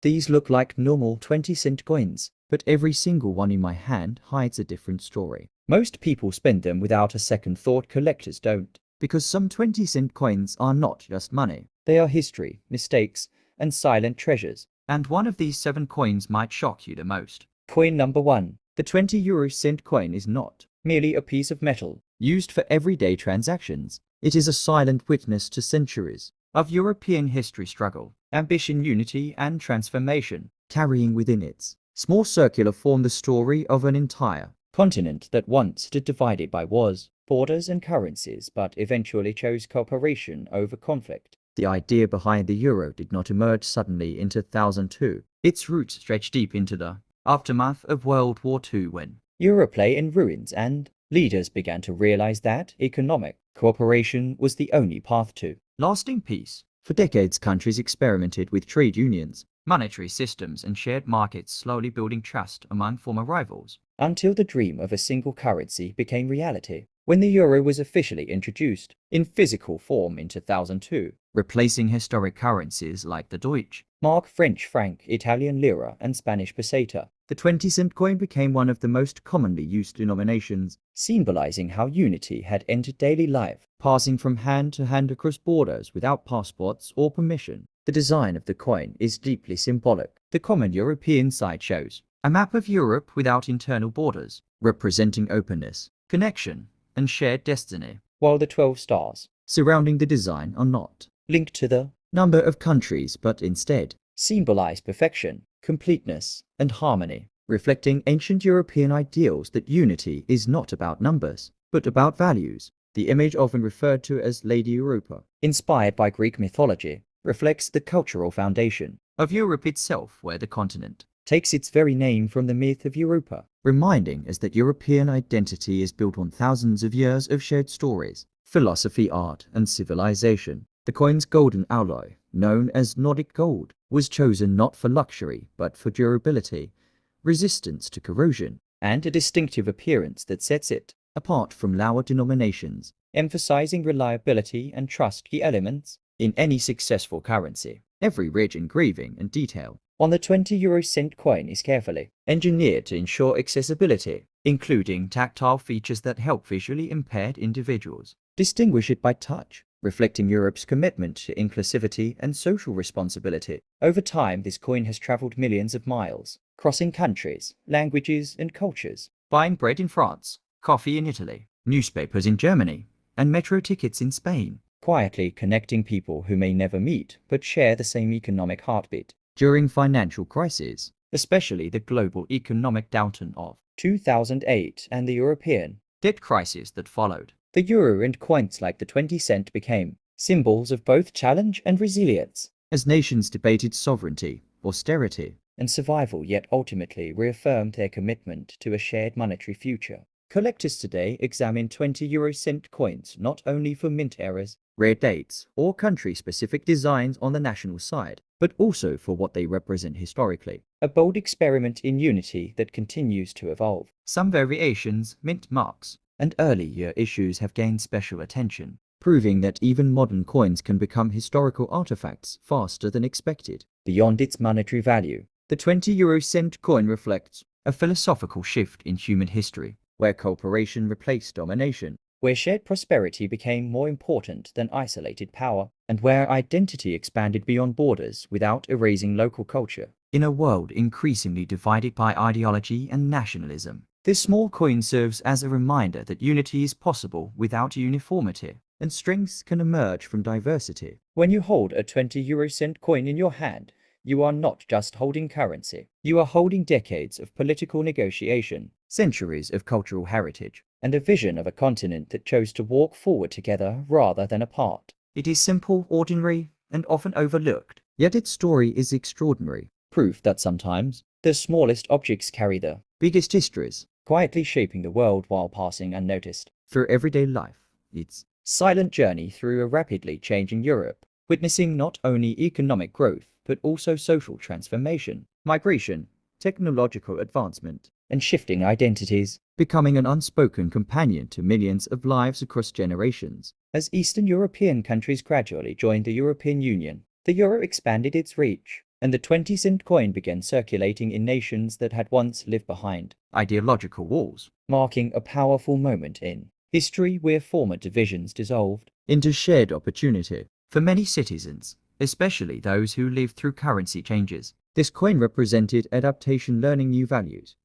These look like normal 20-cent coins, but every single one in my hand hides a different story. Most people spend them without a second thought. Collectors don't, because some 20-cent coins are not just money. They are history, mistakes, and silent treasures. And one of these 7 coins might shock you the most. Coin number 1. The 20 cent coin is not merely a piece of metal used for everyday transactions. It is a silent witness to centuries of European history, struggle, ambition, unity, and transformation, carrying within its small circular form the story of an entire continent that once stood divided by wars, borders, and currencies, but eventually chose cooperation over conflict. The idea behind the euro did not emerge suddenly in 2002. Its roots stretch deep into the aftermath of World War II, when Europe lay in ruins and leaders began to realize that economic cooperation was the only path to lasting peace. For decades, countries experimented with trade unions, monetary systems, and shared markets, slowly building trust among former rivals, until the dream of a single currency became reality when the euro was officially introduced in physical form in 2002, replacing historic currencies like the Deutsche mark, French franc, Italian lira, and Spanish peseta. The 20-cent coin became one of the most commonly used denominations, symbolizing how unity had entered daily life, passing from hand to hand across borders without passports or permission. The design of the coin is deeply symbolic. The common European side shows a map of Europe without internal borders, representing openness, connection, and shared destiny, while the 12 stars surrounding the design are not linked to the number of countries but instead symbolize perfection, completeness, and harmony, reflecting ancient European ideals that unity is not about numbers, but about values. The image, often referred to as Lady Europa, inspired by Greek mythology, reflects the cultural foundation of Europe itself, where the continent takes its very name from the myth of Europa, reminding us that European identity is built on thousands of years of shared stories, philosophy, art, and civilization. The coin's golden alloy, known as Nordic gold, was chosen not for luxury but for durability, resistance to corrosion, and a distinctive appearance that sets it apart from lower denominations, emphasizing reliability and trust, key elements in any successful currency. Every ridge, engraving, and detail on the 20-cent coin is carefully engineered to ensure accessibility, including tactile features that help visually impaired individuals distinguish it by touch, reflecting Europe's commitment to inclusivity and social responsibility. Over time, this coin has traveled millions of miles, crossing countries, languages, and cultures, buying bread in France, coffee in Italy, newspapers in Germany, and metro tickets in Spain, quietly connecting people who may never meet but share the same economic heartbeat. During financial crises, especially the global economic downturn of 2008 and the European debt crisis that followed, the euro and coins like the 20-cent became symbols of both challenge and resilience, as nations debated sovereignty, austerity, and survival, yet ultimately reaffirmed their commitment to a shared monetary future. Collectors today examine 20-cent coins not only for mint errors, rare dates, or country-specific designs on the national side, but also for what they represent historically, a bold experiment in unity that continues to evolve. Some variations, mint marks, and early-year issues have gained special attention, proving that even modern coins can become historical artifacts faster than expected. Beyond its monetary value, the 20-cent coin reflects a philosophical shift in human history, where cooperation replaced domination, where shared prosperity became more important than isolated power, and where identity expanded beyond borders without erasing local culture. In a world increasingly divided by ideology and nationalism, this small coin serves as a reminder that unity is possible without uniformity, and strengths can emerge from diversity. When you hold a 20-cent coin in your hand, you are not just holding currency. You are holding decades of political negotiation, centuries of cultural heritage, and a vision of a continent that chose to walk forward together rather than apart. It is simple, ordinary, and often overlooked, yet its story is extraordinary, proof that sometimes the smallest objects carry the biggest histories, quietly shaping the world while passing unnoticed. For everyday life, its silent journey through a rapidly changing Europe, witnessing not only economic growth but also social transformation, migration, technological advancement, and shifting identities, becoming an unspoken companion to millions of lives across generations. As Eastern European countries gradually joined the European Union, the euro expanded its reach, and the 20-cent coin began circulating in nations that had once lived behind ideological walls, marking a powerful moment in history where former divisions dissolved into shared opportunity. For many citizens, especially those who lived through currency changes, this coin represented adaptation, learning new values,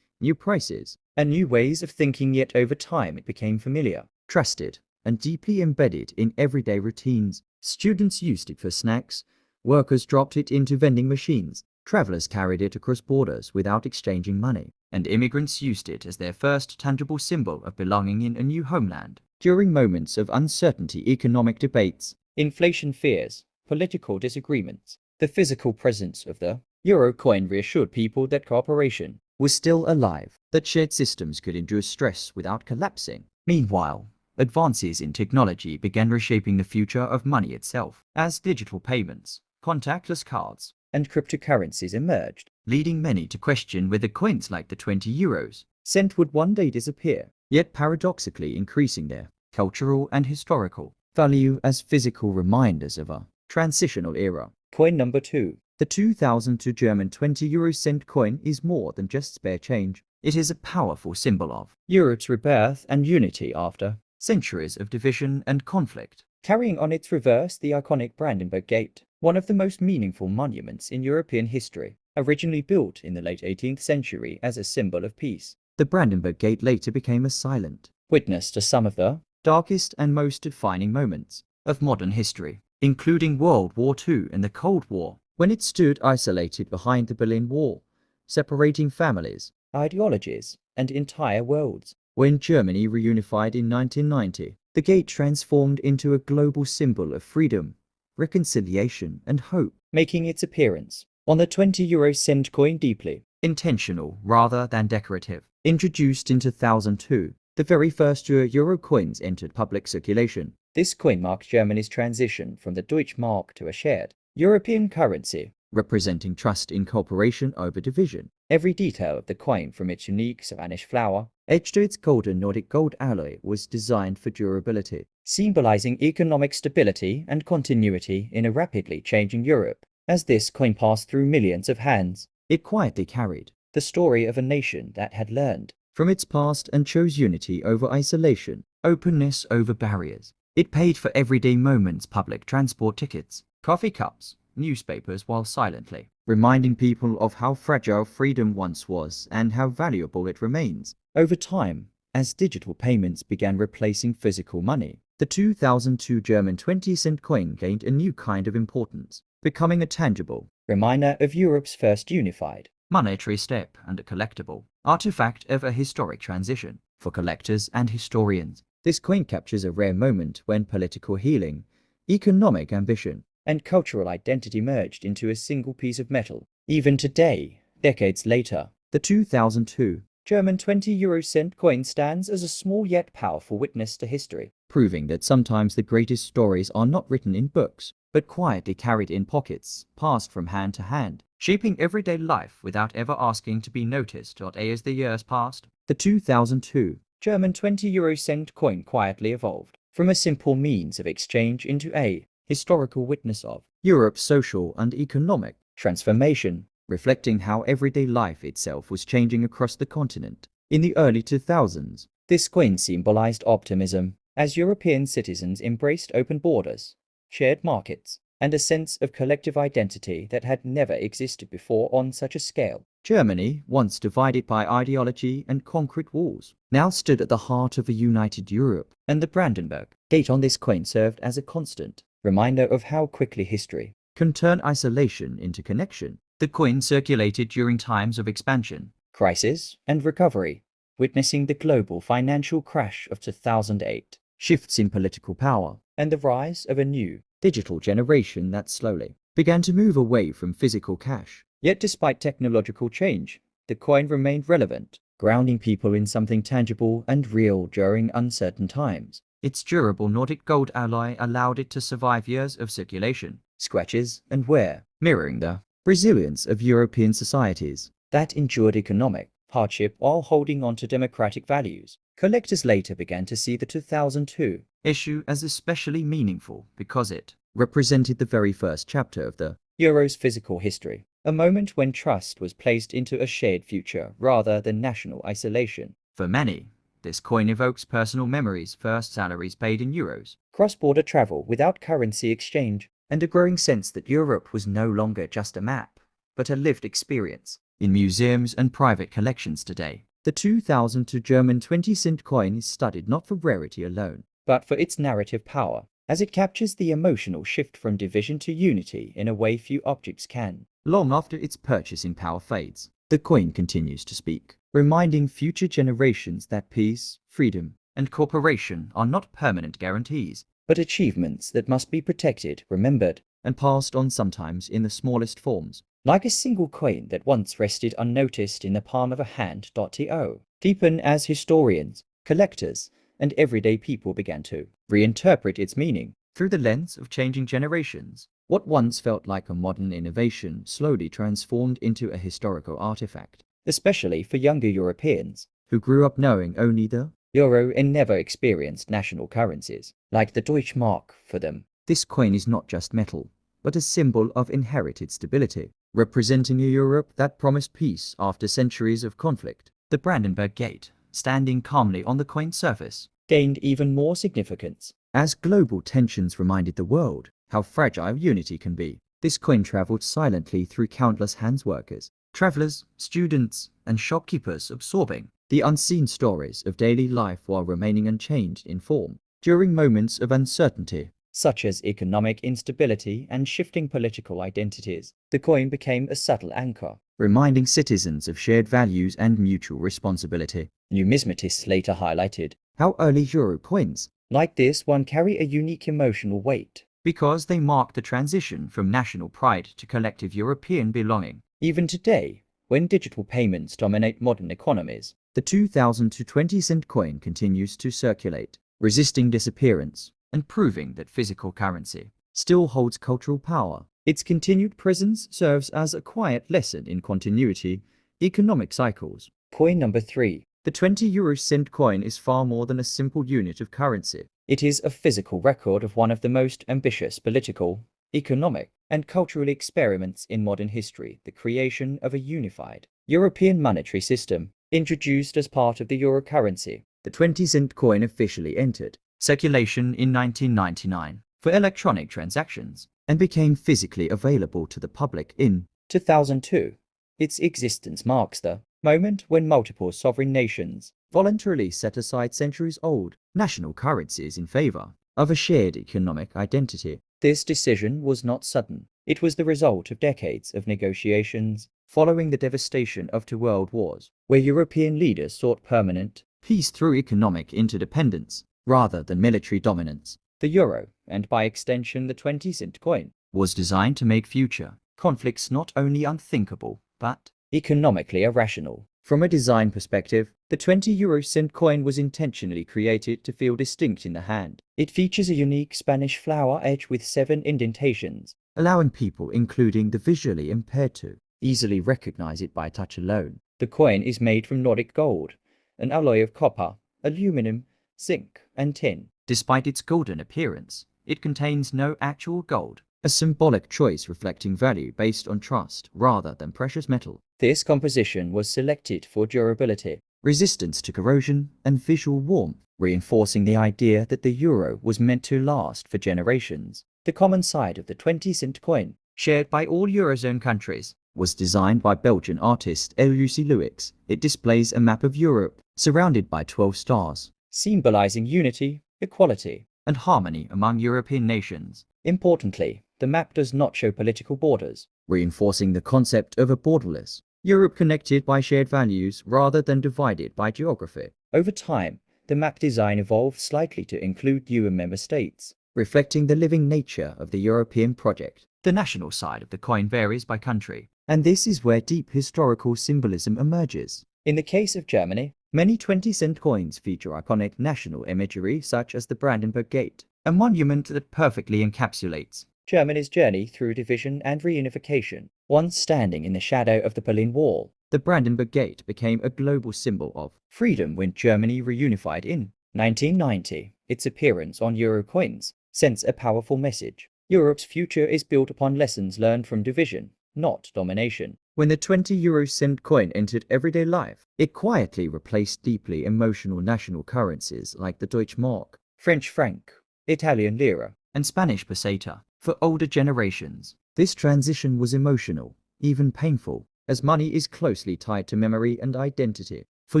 new prices, and new ways of thinking, yet over time it became familiar, trusted, and deeply embedded in everyday routines. Students used it for snacks, workers dropped it into vending machines, travelers carried it across borders without exchanging money, and immigrants used it as their first tangible symbol of belonging in a new homeland. During moments of uncertainty, economic debates, inflation fears, political disagreements, the physical presence of the euro coin reassured people that cooperation was still alive, that shared systems could endure stress without collapsing. Meanwhile, advances in technology began reshaping the future of money itself, as digital payments, contactless cards, and cryptocurrencies emerged, leading many to question whether coins like the 20 euros cent would one day disappear, yet paradoxically increasing their cultural and historical value as physical reminders of a transitional era. Coin number 2. The 2002 German 20 euro cent coin is more than just spare change. It is a powerful symbol of Europe's rebirth and unity after centuries of division and conflict. Carrying on its reverse the iconic Brandenburg Gate, one of the most meaningful monuments in European history, originally built in the late 18th century as a symbol of peace. The Brandenburg Gate later became a silent witness to some of the darkest and most defining moments of modern history, including World War II and the Cold War, when it stood isolated behind the Berlin Wall, separating families, ideologies, and entire worlds. When Germany reunified in 1990, the gate transformed into a global symbol of freedom, reconciliation, and hope, making its appearance on the 20 euro cent coin deeply intentional rather than decorative. Introduced in 2002, the very first euro coins entered public circulation. This coin marked Germany's transition from the Deutschmark to a shared European currency, representing trust in cooperation over division. Every detail of the coin, from its unique Spanish flower etched to its golden Nordic gold alloy, was designed for durability, symbolizing economic stability and continuity in a rapidly changing Europe. As this coin passed through millions of hands, it quietly carried the story of a nation that had learned from its past and chose unity over isolation, openness over barriers. It paid for everyday moments, public transport tickets, coffee cups, newspapers, while silently reminding people of how fragile freedom once was and how valuable it remains. Over time, as digital payments began replacing physical money, the 2002 German 20-cent coin gained a new kind of importance, becoming a tangible reminder of Europe's first unified monetary step and a collectible artifact of a historic transition. For collectors and historians, this coin captures a rare moment when political healing, economic ambition, and cultural identity merged into a single piece of metal. Even today, decades later, the 2002 German 20 euro cent coin stands as a small yet powerful witness to history, proving that sometimes the greatest stories are not written in books, but quietly carried in pockets, passed from hand to hand, shaping everyday life without ever asking to be noticed. As the years passed, the 2002 German 20 euro cent coin quietly evolved from a simple means of exchange into a historical witness of Europe's social and economic transformation, reflecting how everyday life itself was changing across the continent. In the early 2000s, this coin symbolized optimism, as European citizens embraced open borders, shared markets, and a sense of collective identity that had never existed before on such a scale. Germany, once divided by ideology and concrete walls, now stood at the heart of a united Europe, and the Brandenburg Gate on this coin served as a constant reminder of how quickly history can turn isolation into connection. The coin circulated during times of expansion, crisis, and recovery, witnessing the global financial crash of 2008, shifts in political power, and the rise of a new digital generation that slowly began to move away from physical cash. Yet despite technological change, the coin remained relevant, grounding people in something tangible and real during uncertain times. Its durable Nordic gold alloy allowed it to survive years of circulation, scratches, and wear, mirroring the resilience of European societies that endured economic hardship while holding on to democratic values. Collectors later began to see the 2002 issue as especially meaningful because it represented the very first chapter of the Euro's physical history, a moment when trust was placed into a shared future rather than national isolation. For many, this coin evokes personal memories, first salaries paid in euros, cross-border travel without currency exchange, and a growing sense that Europe was no longer just a map, but a lived experience. In museums and private collections today, the 2002 German 20-cent coin is studied not for rarity alone, but for its narrative power, as it captures the emotional shift from division to unity in a way few objects can. Long after its purchasing power fades, the coin continues to speak, reminding future generations that peace, freedom, and cooperation are not permanent guarantees, but achievements that must be protected, remembered, and passed on, sometimes in the smallest forms. Like a single coin that once rested unnoticed in the palm of a hand. To deepen as historians, collectors, and everyday people began to reinterpret its meaning through the lens of changing generations. What once felt like a modern innovation slowly transformed into a historical artifact, especially for younger Europeans who grew up knowing only the euro and never experienced national currencies like the Deutschmark. For them, this coin is not just metal, but a symbol of inherited stability, representing a Europe that promised peace after centuries of conflict. The Brandenburg Gate, standing calmly on the coin's surface, gained even more significance as global tensions reminded the world how fragile unity can be. This coin traveled silently through countless handworkers, travelers, students, and shopkeepers, absorbing the unseen stories of daily life while remaining unchanged in form. During moments of uncertainty, such as economic instability and shifting political identities, the coin became a subtle anchor, reminding citizens of shared values and mutual responsibility. Numismatists later highlighted how early euro coins like this one carry a unique emotional weight, because they mark the transition from national pride to collective European belonging. Even today, when digital payments dominate modern economies, the 2020-cent coin continues to circulate, resisting disappearance and proving that physical currency still holds cultural power. Its continued presence serves as a quiet lesson in continuity, economic cycles. Coin number 3. The 20-euro-cent coin is far more than a simple unit of currency. It is a physical record of one of the most ambitious political, economic, and cultural experiments in modern history, the creation of a unified European monetary system. Introduced as part of the euro currency, the 20-cent coin officially entered circulation in 1999 for electronic transactions and became physically available to the public in 2002. Its existence marks the moment when multiple sovereign nations voluntarily set aside centuries-old national currencies in favor of a shared economic identity. This decision was not sudden. It was the result of decades of negotiations following the devastation of two world wars, where European leaders sought permanent peace through economic interdependence rather than military dominance. The euro, and by extension the 20-cent coin, was designed to make future conflicts not only unthinkable, but economically irrational. From a design perspective, the 20-euro-cent coin was intentionally created to feel distinct in the hand. It features a unique Spanish flower edge with 7 indentations, allowing people, including the visually impaired, to easily recognize it by touch alone. The coin is made from Nordic gold, an alloy of copper, aluminum, zinc, and tin. Despite its golden appearance, it contains no actual gold, a symbolic choice reflecting value based on trust rather than precious metal. This composition was selected for durability, resistance to corrosion, and visual warmth, reinforcing the idea that the euro was meant to last for generations. The common side of the 20-cent coin, shared by all Eurozone countries, was designed by Belgian artist Lucy Louix. It displays a map of Europe surrounded by 12 stars, symbolizing unity, equality, and harmony among European nations. Importantly, the map does not show political borders, reinforcing the concept of a borderless Europe connected by shared values rather than divided by geography. Over time, the map design evolved slightly to include newer member states, reflecting the living nature of the European project. The national side of the coin varies by country, and this is where deep historical symbolism emerges. In the case of Germany, many 20-cent coins feature iconic national imagery such as the Brandenburg Gate, a monument that perfectly encapsulates Germany's journey through division and reunification. Once standing in the shadow of the Berlin Wall, the Brandenburg Gate became a global symbol of freedom when Germany reunified in 1990. Its appearance on euro coins sends a powerful message. Europe's future is built upon lessons learned from division, not domination. When the 20 euro cent coin entered everyday life, it quietly replaced deeply emotional national currencies like the Deutsche Mark, French franc, Italian lira, and Spanish peseta. For older generations, this transition was emotional, even painful, as money is closely tied to memory and identity. For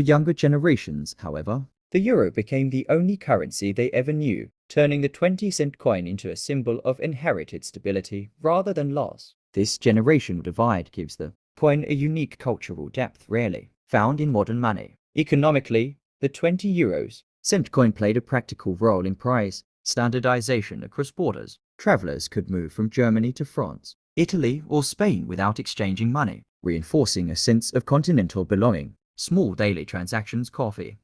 younger generations, however, the euro became the only currency they ever knew, turning the 20-cent coin into a symbol of inherited stability rather than loss. This generational divide gives the coin a unique cultural depth rarely found in modern money. Economically, the 20 cent coin played a practical role in price standardization across borders. Travelers could move from Germany to France, Italy, or Spain without exchanging money, reinforcing a sense of continental belonging. Small daily transactions, coffee,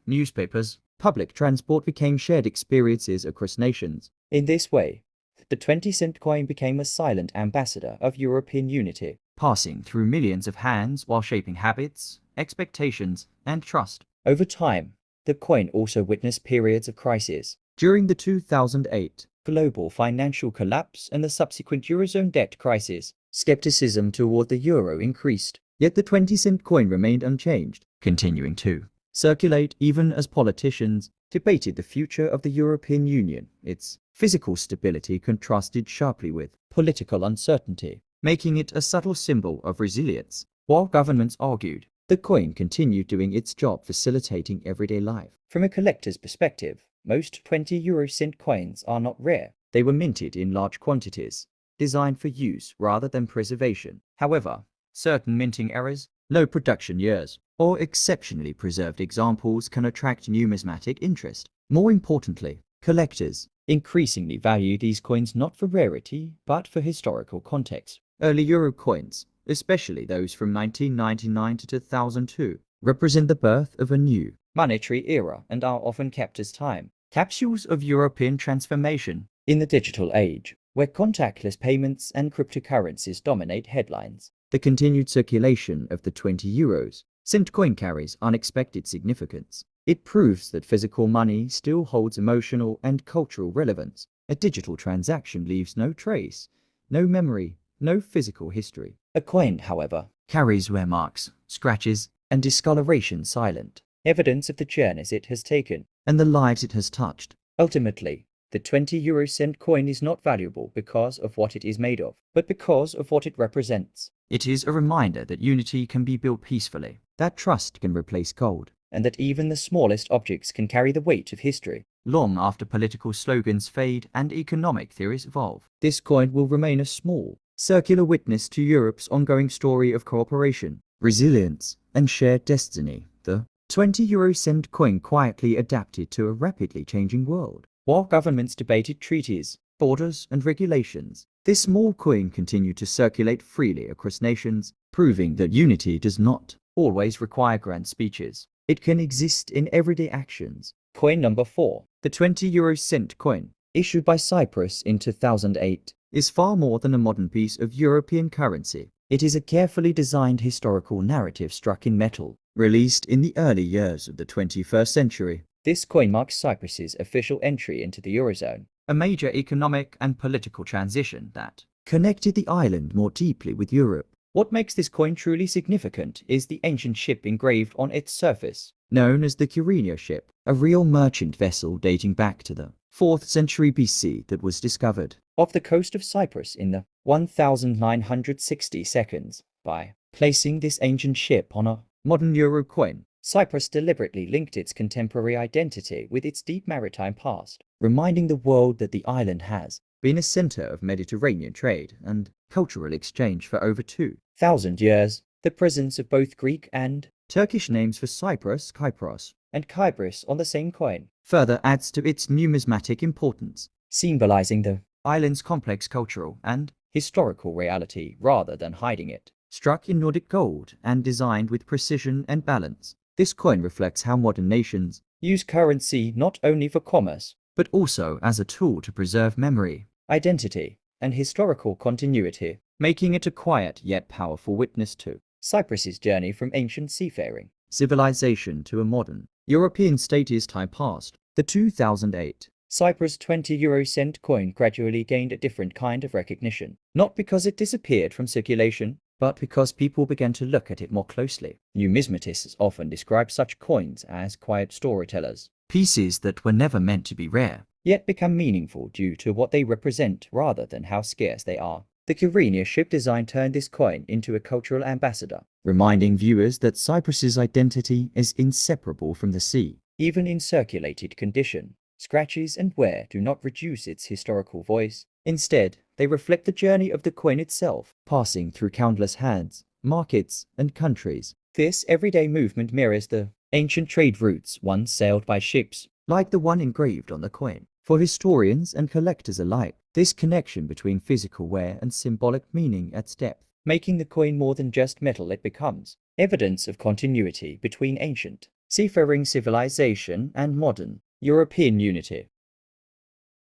newspapers, public transport became shared experiences across nations. In this way, the 20-cent coin became a silent ambassador of European unity, passing through millions of hands while shaping habits, expectations, and trust. Over time, the coin also witnessed periods of crisis. During the 2008 global financial collapse and the subsequent Eurozone debt crisis, skepticism toward the euro increased. Yet the 20-cent coin remained unchanged, continuing to circulate even as politicians debated the future of the European Union. Its physical stability contrasted sharply with political uncertainty, making it a subtle symbol of resilience. While governments argued, the coin continued doing its job, facilitating everyday life. From a collector's perspective, most 20-euro-cent coins are not rare. They were minted in large quantities, designed for use rather than preservation. However, certain minting errors, low production years, or exceptionally preserved examples can attract numismatic interest. More importantly, collectors increasingly value these coins not for rarity, but for historical context. Early euro coins, especially those from 1999 to 2002, represent the birth of a new monetary era and are often kept as time capsules of European transformation. In the digital age, where contactless payments and cryptocurrencies dominate headlines, the continued circulation of the 20 cent coin carries unexpected significance. It proves that physical money still holds emotional and cultural relevance. A digital transaction leaves no trace, no memory, no physical history. A coin, however, carries wear marks, scratches, and discoloration, silent evidence of the journeys it has taken and the lives it has touched. Ultimately, the 20-euro-cent coin is not valuable because of what it is made of, but because of what it represents. It is a reminder that unity can be built peacefully, that trust can replace gold, and that even the smallest objects can carry the weight of history. Long after political slogans fade and economic theories evolve, this coin will remain a small, circular witness to Europe's ongoing story of cooperation, resilience, and shared destiny. The 20-euro-cent coin quietly adapted to a rapidly changing world. While governments debated treaties, borders, and regulations, this small coin continued to circulate freely across nations, proving that unity does not always require grand speeches. It can exist in everyday actions. Coin number 4. The 20-euro-cent coin, issued by Cyprus in 2008, is far more than a modern piece of European currency. It is a carefully designed historical narrative struck in metal, released in the early years of the 21st century. This coin marks Cyprus's official entry into the Eurozone, a major economic and political transition that connected the island more deeply with Europe. What makes this coin truly significant is the ancient ship engraved on its surface, known as the Kyrenia ship, a real merchant vessel dating back to the 4th century BC that was discovered off the coast of Cyprus in the 1960 seconds. By placing this ancient ship on a modern euro coin, Cyprus deliberately linked its contemporary identity with its deep maritime past, reminding the world that the island has been a center of Mediterranean trade and cultural exchange for over 2,000 years. The presence of both Greek and Turkish names for Cyprus, Kypros, and Kybris on the same coin further adds to its numismatic importance, symbolizing the island's complex cultural and historical reality rather than hiding it. Struck in Nordic gold and designed with precision and balance, this coin reflects how modern nations use currency not only for commerce, but also as a tool to preserve memory, identity, and historical continuity, making it a quiet yet powerful witness to Cyprus's journey from ancient seafaring civilization to a modern European state. Is time past. The 2008 Cyprus' 20 € coin gradually gained a different kind of recognition, not because it disappeared from circulation, but because people began to look at it more closely. Numismatists often describe such coins as quiet storytellers, pieces that were never meant to be rare, yet become meaningful due to what they represent rather than how scarce they are. The Kyrenia ship design turned this coin into a cultural ambassador, reminding viewers that Cyprus's identity is inseparable from the sea. Even in circulated condition, scratches and wear do not reduce its historical voice. Instead, they reflect the journey of the coin itself, passing through countless hands, markets, and countries. This everyday movement mirrors the ancient trade routes once sailed by ships, like the one engraved on the coin. For historians and collectors alike, this connection between physical wear and symbolic meaning adds depth, making the coin more than just metal. It becomes evidence of continuity between ancient, seafaring civilization and modern European unity.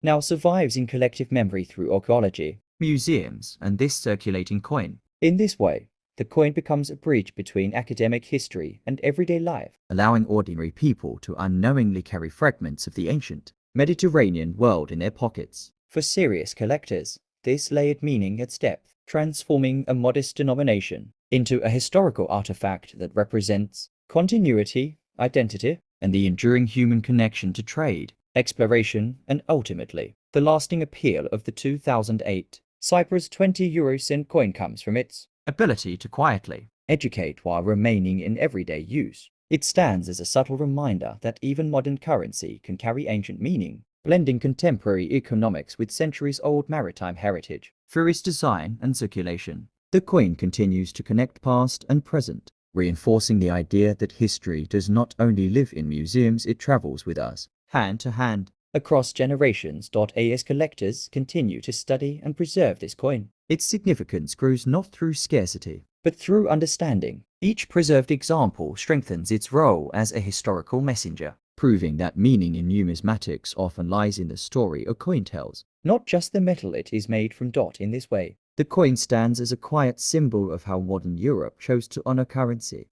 Now survives in collective memory through archaeology, museums, and this circulating coin. In this way, the coin becomes a bridge between academic history and everyday life, allowing ordinary people to unknowingly carry fragments of the ancient Mediterranean world in their pockets. For serious collectors, this layered meaning adds depth, transforming a modest denomination into a historical artifact that represents continuity, identity, and the enduring human connection to trade, exploration, and ultimately, the lasting appeal of the 2008 Cyprus 20 € coin comes from its ability to quietly educate while remaining in everyday use. It stands as a subtle reminder that even modern currency can carry ancient meaning, blending contemporary economics with centuries-old maritime heritage. Through its design and circulation, the coin continues to connect past and present, reinforcing the idea that history does not only live in museums, it travels with us, hand to hand, across generations. As collectors continue to study and preserve this coin, its significance grows not through scarcity, but through understanding. Each preserved example strengthens its role as a historical messenger, proving that meaning in numismatics often lies in the story a coin tells, not just the metal it is made from. In this way, the coin stands as a quiet symbol of how modern Europe chose to honor currency.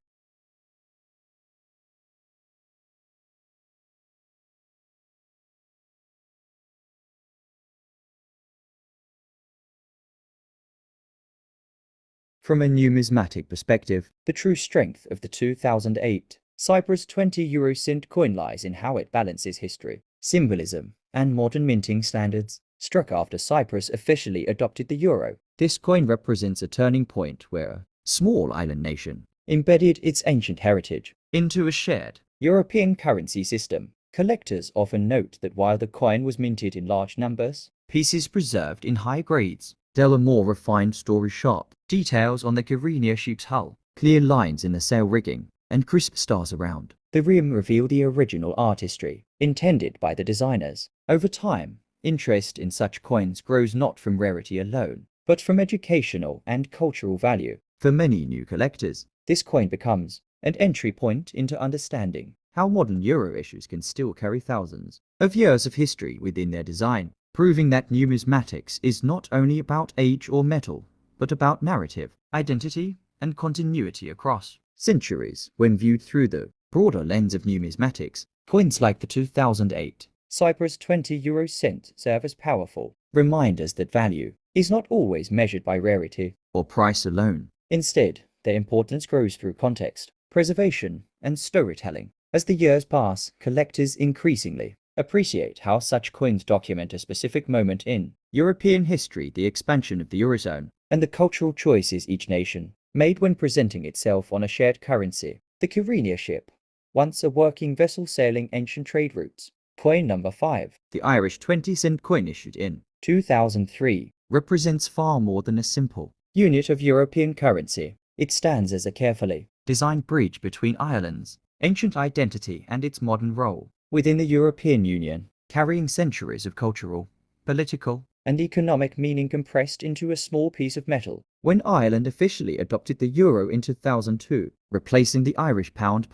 From a numismatic perspective, the true strength of the 2008 Cyprus 20 € coin lies in how it balances history, symbolism, and modern minting standards. Struck after Cyprus officially adopted the euro, this coin represents a turning point where a small island nation embedded its ancient heritage into a shared European currency system. Collectors often note that while the coin was minted in large numbers, pieces preserved in high grades tell a more refined story. Sharp details on the Kyrenia ship's hull, clear lines in the sail rigging, and crisp stars around the rim reveal the original artistry intended by the designers. Over time, interest in such coins grows not from rarity alone, but from educational and cultural value. For many new collectors, this coin becomes an entry point into understanding how modern euro issues can still carry thousands of years of history within their design, proving that numismatics is not only about age or metal, but about narrative, identity, and continuity across centuries. When viewed through the broader lens of numismatics, coins like the 2008 Cyprus 20 € serve as powerful reminders that value is not always measured by rarity or price alone. Instead, their importance grows through context, preservation, and storytelling. As the years pass, collectors increasingly appreciate how such coins document a specific moment in European history, the expansion of the Eurozone, and the cultural choices each nation made when presenting itself on a shared currency. The Kyrenia ship, once a working vessel sailing ancient trade routes. Coin number 5, the Irish 20 coin issued in 2003, represents far more than a simple unit of European currency. It stands as a carefully designed bridge between Ireland's ancient identity and its modern role within the European Union, carrying centuries of cultural, political, and economic meaning compressed into a small piece of metal. When Ireland officially adopted the euro in 2002, replacing the Irish pound,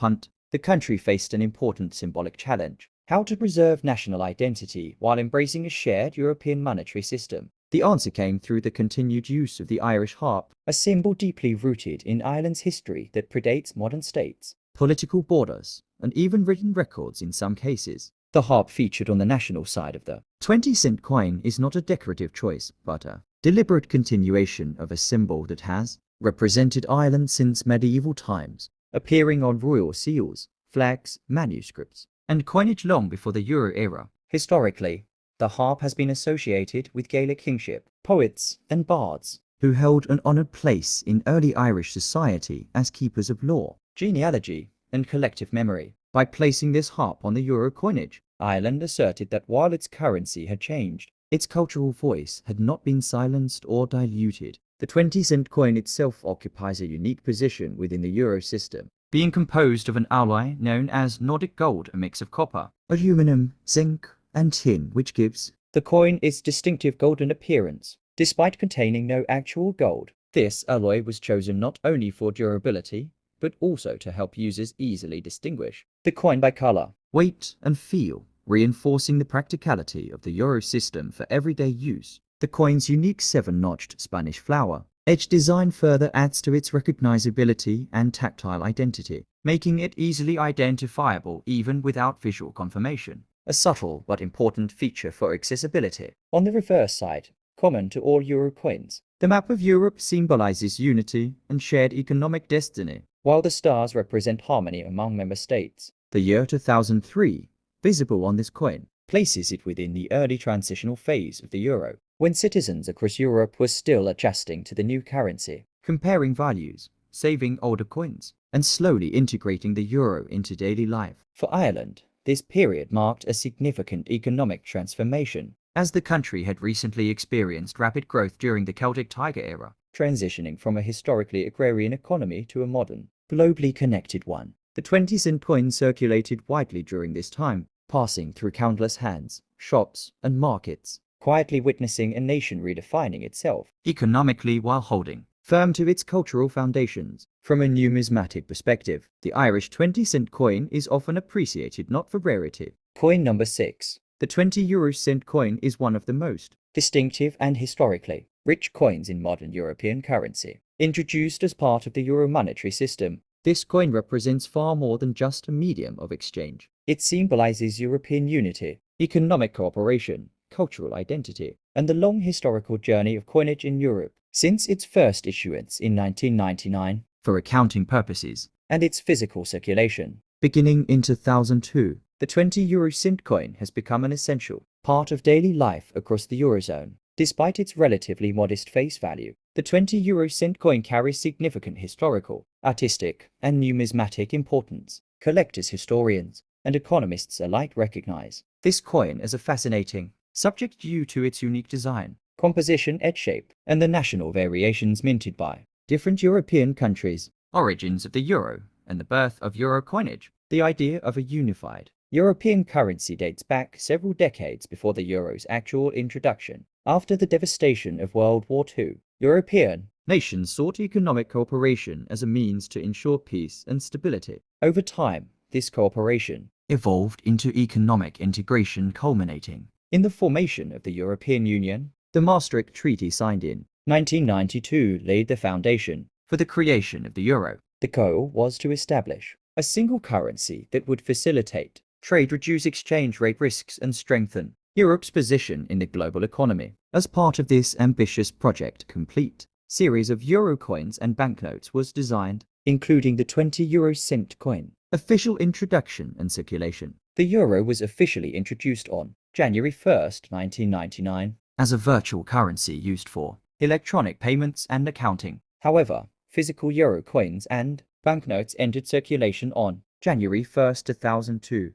the country faced an important symbolic challenge: how to preserve national identity while embracing a shared European monetary system. The answer came through the continued use of the Irish harp, a symbol deeply rooted in Ireland's history that predates modern states, political borders, and even written records in some cases. The harp featured on the national side of the 20-cent coin is not a decorative choice, but a deliberate continuation of a symbol that has represented Ireland since medieval times, appearing on royal seals, flags, manuscripts, and coinage long before the Euro era. Historically, the harp has been associated with Gaelic kingship, poets, and bards, who held an honored place in early Irish society as keepers of law, genealogy, and collective memory. By placing this harp on the euro coinage, Ireland asserted that while its currency had changed, its cultural voice had not been silenced or diluted. The 20-cent coin itself occupies a unique position within the euro system, being composed of an alloy known as Nordic gold, a mix of copper, aluminum, zinc, and tin, which gives the coin its distinctive golden appearance, despite containing no actual gold. This alloy was chosen not only for durability, but also to help users easily distinguish the coin by color, weight, and feel, reinforcing the practicality of the euro system for everyday use. The coin's unique 7-notched Spanish flower edge design further adds to its recognizability and tactile identity, making it easily identifiable even without visual confirmation, a subtle but important feature for accessibility. On the reverse side, common to all euro coins, the map of Europe symbolizes unity and shared economic destiny, while the stars represent harmony among member states. The year 2003, visible on this coin, places it within the early transitional phase of the euro, when citizens across Europe were still adjusting to the new currency, comparing values, saving older coins, and slowly integrating the euro into daily life. For Ireland, this period marked a significant economic transformation, as the country had recently experienced rapid growth during the Celtic Tiger era, transitioning from a historically agrarian economy to a modern, globally connected one. The 20-cent coin circulated widely during this time, passing through countless hands, shops, and markets, quietly witnessing a nation redefining itself economically while holding firm to its cultural foundations. From a numismatic perspective, the Irish 20-cent coin is often appreciated not for rarity. Coin number 6. The 20-euro-cent coin is one of the most distinctive and historically rich coins in modern European currency. Introduced as part of the euro monetary system, this coin represents far more than just a medium of exchange. It symbolizes European unity, economic cooperation, cultural identity, and the long historical journey of coinage in Europe, since its first issuance in 1999 for accounting purposes, and its physical circulation beginning in 2002. The 20-euro-cent coin has become an essential part of daily life across the Eurozone. Despite its relatively modest face value, the 20-euro-cent coin carries significant historical, artistic, and numismatic importance. Collectors, historians, and economists alike recognize this coin as a fascinating subject due to its unique design, composition, edge shape, and the national variations minted by different European countries. Origins of the euro and the birth of euro coinage. The idea of a unified European currency dates back several decades before the euro's actual introduction. After the devastation of World War II, European nations sought economic cooperation as a means to ensure peace and stability. Over time, this cooperation evolved into economic integration, culminating in the formation of the European Union. The Maastricht Treaty, signed in 1992, laid the foundation for the creation of the euro. The goal was to establish a single currency that would facilitate trade, reduce exchange rate risks, and strengthen Europe's position in the global economy. As part of this ambitious project, a complete series of euro coins and banknotes was designed, including the 20-euro-cent coin. Official introduction and circulation. The euro was officially introduced on January 1st, 1999, as a virtual currency used for electronic payments and accounting. However, physical euro coins and banknotes entered circulation on January 1st, 2002.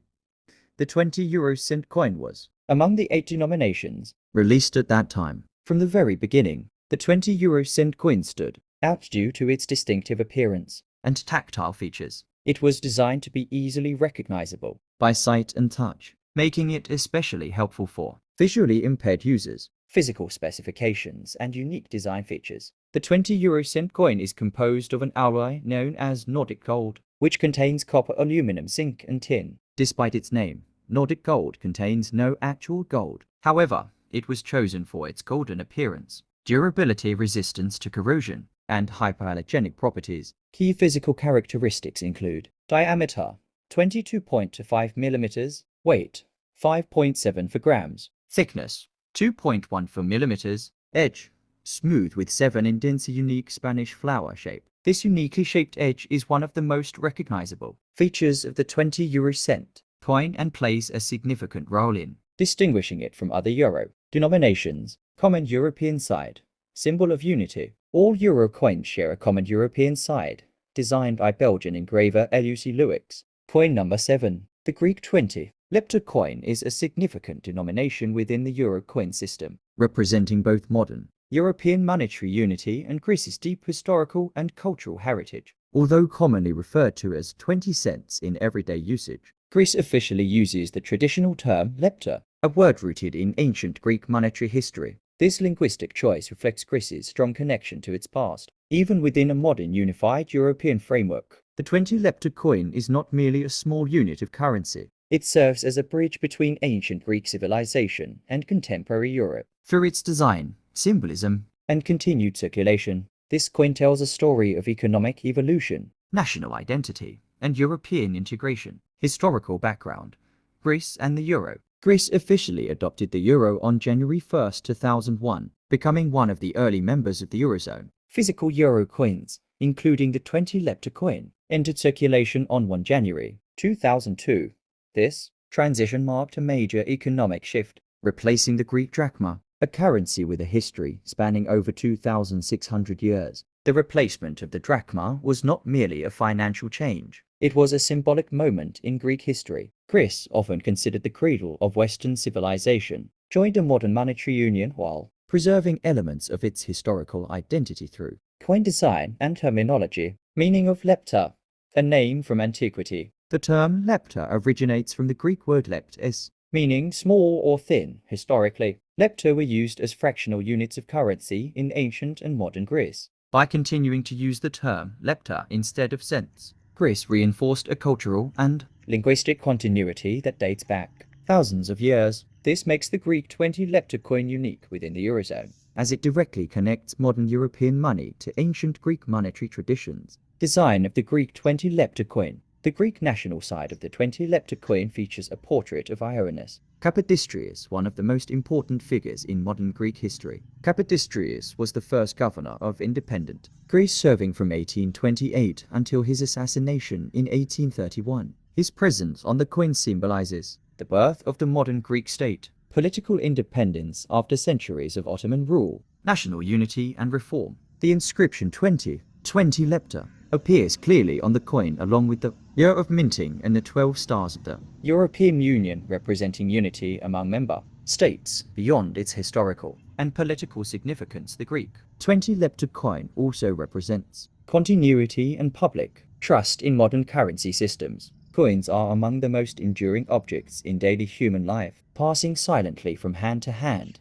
The 20-euro-cent coin was among the 8 denominations released at that time. From the very beginning, the 20-euro-cent coin stood out due to its distinctive appearance and tactile features. It was designed to be easily recognizable by sight and touch, making it especially helpful for visually impaired users. Physical specifications and unique design features. The 20-euro-cent coin is composed of an alloy known as Nordic gold, which contains copper, aluminum, zinc, and tin. Despite its name, Nordic gold contains no actual gold. However, it was chosen for its golden appearance, durability, resistance to corrosion, and hypoallergenic properties. Key physical characteristics include diameter 22.25 mm, weight 5.7 for grams. Thickness, 2.1 for millimeters. Edge, smooth with 7 indents, a unique Spanish flower shape. This uniquely shaped edge is one of the most recognizable features of the 20 euro cent coin and plays a significant role in distinguishing it from other euro denominations. Common European side, symbol of unity. All euro coins share a common European side, designed by Belgian engraver Luc Louix. Coin number 7. The Greek 20 lepta coin is a significant denomination within the euro coin system, representing both modern European monetary unity and Greece's deep historical and cultural heritage. Although commonly referred to as 20 cents in everyday usage, Greece officially uses the traditional term lepta, a word rooted in ancient Greek monetary history. This linguistic choice reflects Greece's strong connection to its past. Even within a modern unified European framework, the 20 lepta coin is not merely a small unit of currency. It serves as a bridge between ancient Greek civilization and contemporary Europe. Through its design, symbolism, and continued circulation, this coin tells a story of economic evolution, national identity, and European integration. Historical background: Greece and the euro. Greece officially adopted the euro on January 1, 2001, becoming one of the early members of the eurozone. Physical euro coins, including the 20 lepta coin, entered circulation on 1 January 2002. This transition marked a major economic shift, replacing the Greek drachma, a currency with a history spanning over 2,600 years. The replacement of the drachma was not merely a financial change. It was a symbolic moment in Greek history. Greece, often considered the cradle of Western civilization, joined a modern monetary union while preserving elements of its historical identity through coin design and terminology. Meaning of lepta, a name from antiquity. The term lepta originates from the Greek word leptes, meaning small or thin. Historically, lepta were used as fractional units of currency in ancient and modern Greece. By continuing to use the term lepta instead of cents, Greece reinforced a cultural and linguistic continuity that dates back thousands of years. This makes the Greek 20 lepta coin unique within the eurozone, as it directly connects modern European money to ancient Greek monetary traditions. Design of the Greek 20 lepta coin. The Greek national side of the 20 lepta coin features a portrait of Ioannis Kapodistrias, one of the most important figures in modern Greek history. Kapodistrias was the first governor of independent Greece, serving from 1828 until his assassination in 1831. His presence on the coin symbolizes the birth of the modern Greek state, political independence after centuries of Ottoman rule, national unity and reform. The inscription 20 lepta appears clearly on the coin along with the year of minting and the 12 stars of the European Union, representing unity among member states beyond its historical and political significance. The Greek 20 lepta coin also represents continuity and public trust in modern currency systems. Coins are among the most enduring objects in daily human life, passing silently from hand to hand,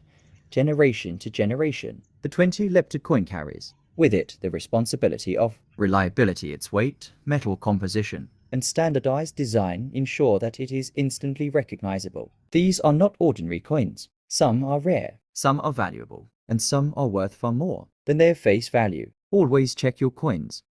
generation to generation. The 20 lepta coin carries with it the responsibility of reliability. Its weight, metal composition, and standardized design ensure that it is instantly recognizable. These are not ordinary coins. Some are rare, some are valuable, and some are worth far more than their face value. Always check your coins